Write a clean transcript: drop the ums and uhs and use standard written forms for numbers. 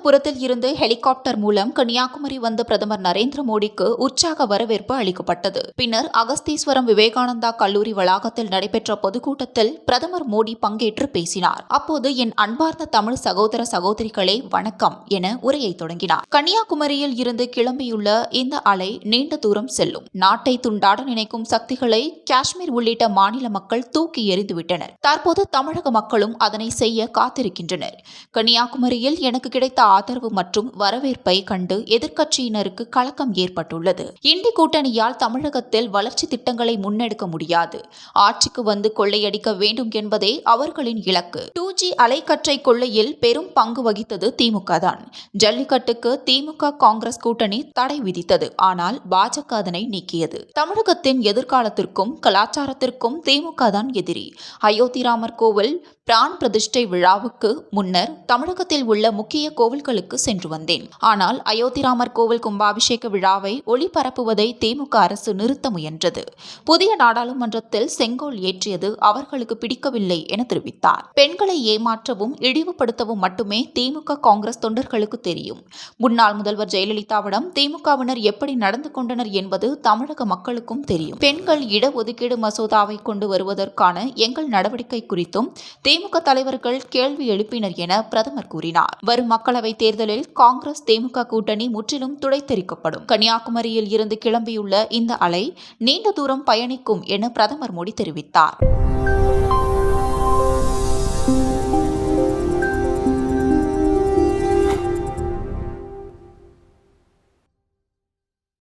திருவனந்தபுரத்தில் இருந்து ஹெலிகாப்டர் மூலம் கன்னியாகுமரி வந்த பிரதமர் நரேந்திர மோடிக்கு உற்சாக வரவேற்பு அளிக்கப்பட்டது. பின்னர் அகஸ்தீஸ்வரம் விவேகானந்தா கல்லூரி வளாகத்தில் நடைபெற்ற பொதுக்கூட்டத்தில் பிரதமர் மோடி பங்கேற்று பேசினார். அப்போது என் அன்பார்ந்த தமிழ் சகோதர சகோதரிகளே வணக்கம் என உரையை தொடங்கினார். கன்னியாகுமரியில் இருந்து கிளம்பியுள்ள இந்த அலை நீண்ட தூரம் செல்லும். நாட்டை துண்டாட நினைக்கும் சக்திகளை காஷ்மீர் உள்ளிட்ட மாநில மக்கள் தூக்கி எறிந்துவிட்டனர். தற்போது தமிழக மக்களும் அதனை செய்ய காத்திருக்கின்றனர். கன்னியாகுமரியில் எனக்கு கிடைத்த ஆதரவு மற்றும் வரவேற்பை கண்டு எதிர்க்கட்சியினருக்கு கலக்கம் ஏற்பட்டுள்ளது. இண்டி கூட்டணியால் தமிழகத்தில் வளர்ச்சி திட்டங்களை முன்னெடுக்க முடியாது. ஆட்சிக்கு வந்து கொள்ளையடிக்க வேண்டும் என்பதே அவர்களின் இலக்கு. 2G அலைக்கற்றை கொள்ளையில் பெரும் பங்கு வகித்தது திமுக தான். ஜல்லிக்கட்டுக்கு திமுக காங்கிரஸ் கூட்டணி தடை விதித்தது. ஆனால் பாஜக அதனை நீக்கியது. தமிழகத்தின் எதிர்காலத்திற்கும் கலாச்சாரத்திற்கும் திமுக தான் எதிரி. அயோத்தி ராமர் கோவில் பிரான் பிரதிஷ்டை விழாவுக்கு முன்னர் தமிழகத்தில் உள்ள முக்கிய கோவில்களுக்கு சென்று வந்தேன். ஆனால் அயோத்தி ராமர் கோவில் கும்பாபிஷேக விழாவை ஒளிபரப்புவதை திமுக அரசு நிறுத்த முயன்றது. புதிய நாடாளுமன்றத்தில் செங்கோல் ஏற்றியது அவர்களுக்கு பிடிக்கவில்லை என தெரிவித்தார். பெண்களை ஏமாற்றவும் இழிவுபடுத்தவும் மட்டுமே திமுக காங்கிரஸ் தொண்டர்களுக்கு தெரியும். முன்னாள் முதல்வர் ஜெயலலிதாவிடம் திமுகவினர் எப்படி நடந்து கொண்டனர் என்பது தமிழக மக்களுக்கும் தெரியும். பெண்கள் இடஒதுக்கீடு மசோதாவை கொண்டு வருவதற்கான எங்கள் நடவடிக்கை குறித்தும் திமுக தலைவர்கள் கேள்வி எழுப்பினர் என பிரதமர் கூறினார். வரும் மக்களவைத் தேர்தலில் காங்கிரஸ் திமுக கூட்டணி முற்றிலும் துடைத்தெறிக்கப்படும். கன்னியாகுமரியில் இருந்து கிளம்பியுள்ள இந்த அலை நீண்ட தூரம் பயணிக்கும் என பிரதமர் மோடி தெரிவித்தார்.